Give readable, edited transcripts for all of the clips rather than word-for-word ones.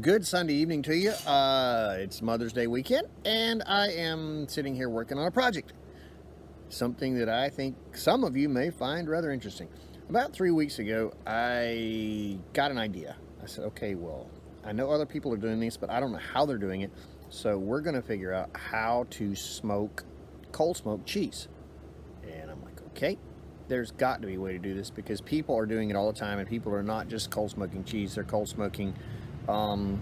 Good Sunday evening to you. It's Mother's Day weekend, and I am sitting here working on a project. Something that I think some of you may find rather interesting. About 3 weeks ago, I got an idea. I said, okay, well, I know other people are doing this, but I don't know how they're doing it. So we're going to figure out how to smoke, cold smoke cheese. And I'm like, okay, there's got to be a way to do this because people are doing it all the time, and people are not just cold smoking cheese, they're cold smoking um,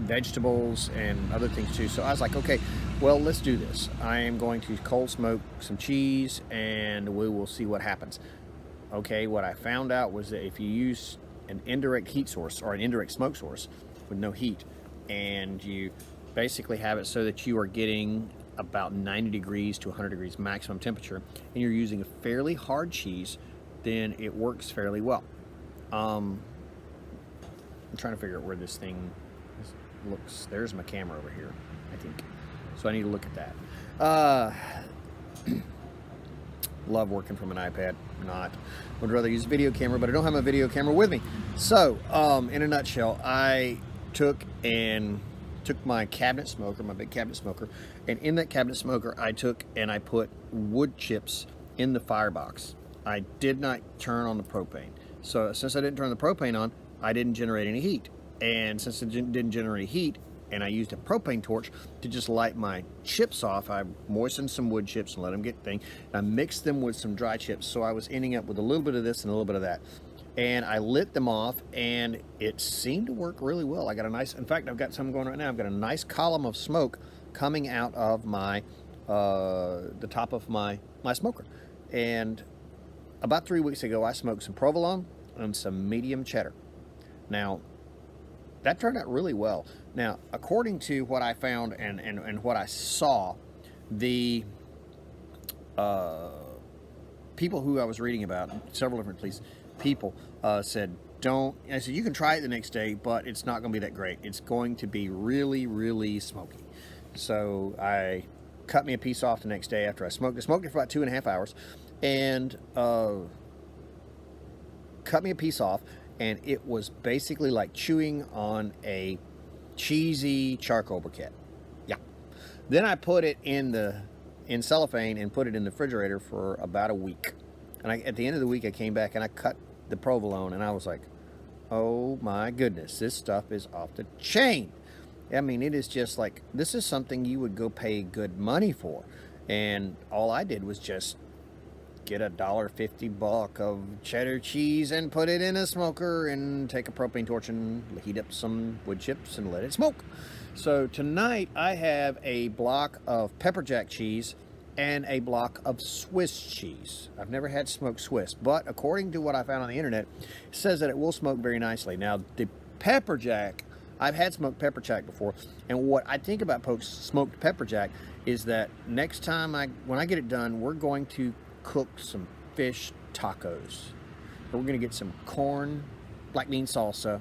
vegetables and other things too. So I was like, okay, well, let's do this. I am going to cold smoke some cheese and we will see what happens. Okay, what I found out was that if you use an indirect heat source or an indirect smoke source with no heat, and you basically have it so that you are getting about 90 degrees to 100 degrees maximum temperature, and you're using a fairly hard cheese, then it works fairly well. I'm trying to figure out where this thing looks. There's my camera over here, I think. So I need to look at that. Love working from an iPad. Not. Would rather use a video camera, but I don't have my video camera with me. So, in a nutshell, I took my cabinet smoker, my big cabinet smoker, and in that cabinet smoker, I took and I put wood chips in the firebox. I did not turn on the propane. So since I didn't turn the propane on, I didn't generate any heat. And since it didn't generate heat, and I used a propane torch to just light my chips off, I moistened some wood chips and let them get thing. I mixed them with some dry chips, so I was ending up with a little bit of this and a little bit of that. And I lit them off, and it seemed to work really well. I got a nice, in fact, I've got some going right now. I've got a nice column of smoke coming out of my, the top of my smoker. And about 3 weeks ago, I smoked some provolone and some medium cheddar. Now, that turned out really well. Now, according to what I found and what I saw, the people who I was reading about, several different people, said, don't, I said, you can try it the next day, but it's not going to be that great. It's going to be really, really smoky. So I cut me a piece off the next day after I smoked it. Smoked it for about 2.5 hours, and cut me a piece off, and it was basically like chewing on a cheesy charcoal briquette. Yeah. Then I put it in cellophane and put it in the refrigerator for about a week. And at the end of the week, I came back and I cut the provolone, and I was like, oh my goodness, this stuff is off the chain. I mean, it is just like, this is something you would go pay good money for. And all I did was just get a $1.50 bulk of cheddar cheese and put it in a smoker and take a propane torch and heat up some wood chips and let it smoke. So tonight I have a block of pepper jack cheese and a block of Swiss cheese. I've never had smoked Swiss, but according to what I found on the internet, it says that it will smoke very nicely. Now, the pepper jack, I've had smoked pepper jack before, and what I think about smoked pepper jack is that next time when I get it done, we're going to cook some fish tacos. We're going to get some corn, black bean salsa,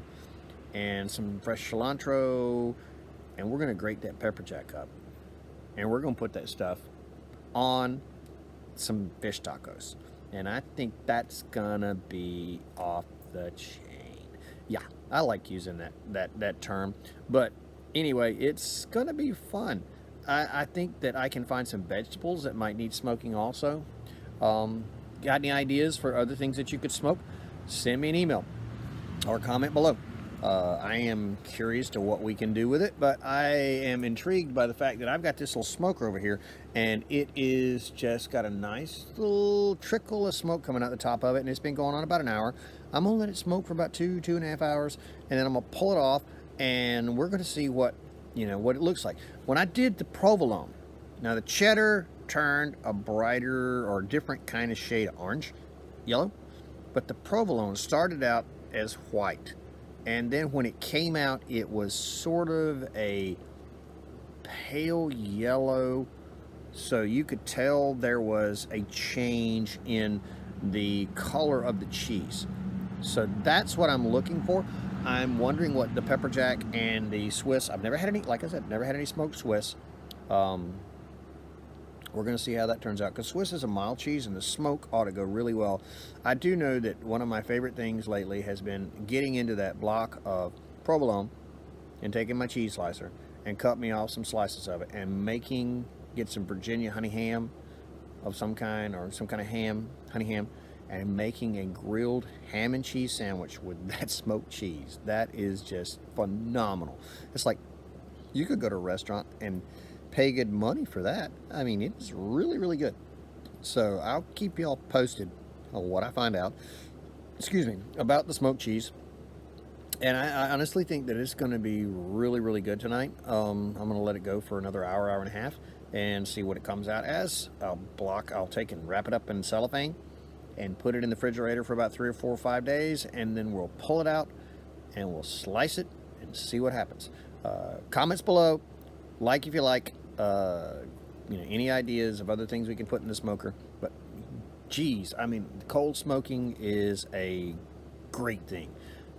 and some fresh cilantro, and we're going to grate that pepper jack up. And we're going to put that stuff on some fish tacos. And I think that's going to be off the chain. Yeah, I like using that term. But anyway, it's going to be fun. I think that I can find some vegetables that might need smoking also. Got any ideas for other things that you could smoke? Send me an email or comment below. I am curious to what we can do with it, but I am intrigued by the fact that I've got this little smoker over here, and it is just got a nice little trickle of smoke coming out the top of it, and it's been going on about an hour. I'm gonna let it smoke for about 2.5 hours, and then I'm gonna pull it off, and we're gonna see what it looks like. When I did the provolone, now the cheddar turned a brighter or different kind of shade of orange, yellow, but the provolone started out as white, and then when it came out, it was sort of a pale yellow, so you could tell there was a change in the color of the cheese. So that's what I'm looking for. I'm wondering what the pepper jack and the Swiss, I've never had any, like I said, never had any smoked Swiss. We're going to see how that turns out, because Swiss is a mild cheese and the smoke ought to go really well. I do know that one of my favorite things lately has been getting into that block of provolone and taking my cheese slicer and cut me off some slices of it and get some Virginia honey ham of some kind, or some kind of ham, honey ham, and making a grilled ham and cheese sandwich with that smoked cheese. That is just phenomenal. It's like you could go to a restaurant and pay good money for that. I mean, it's really, really good. So I'll keep y'all posted on what I find out, excuse me, about the smoked cheese. And I honestly think that it's going to be really, really good tonight. I'm going to let it go for another hour, hour and a half, and see what it comes out as. I'll take and wrap it up in cellophane and put it in the refrigerator for about 3 or 4 or 5 days, and then we'll pull it out and we'll slice it and see what happens. Comments below, like if you like, any ideas of other things we can put in the smoker. But geez, I mean, cold smoking is a great thing.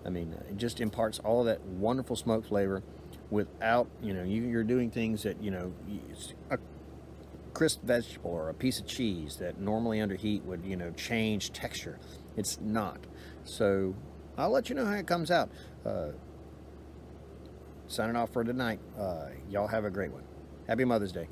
I mean, it just imparts all of that wonderful smoke flavor without, you're doing things that, a crisp vegetable or a piece of cheese that normally under heat would, change texture. It's not. So I'll let you know how it comes out. Signing off for tonight. Y'all have a great one. Happy Mother's Day.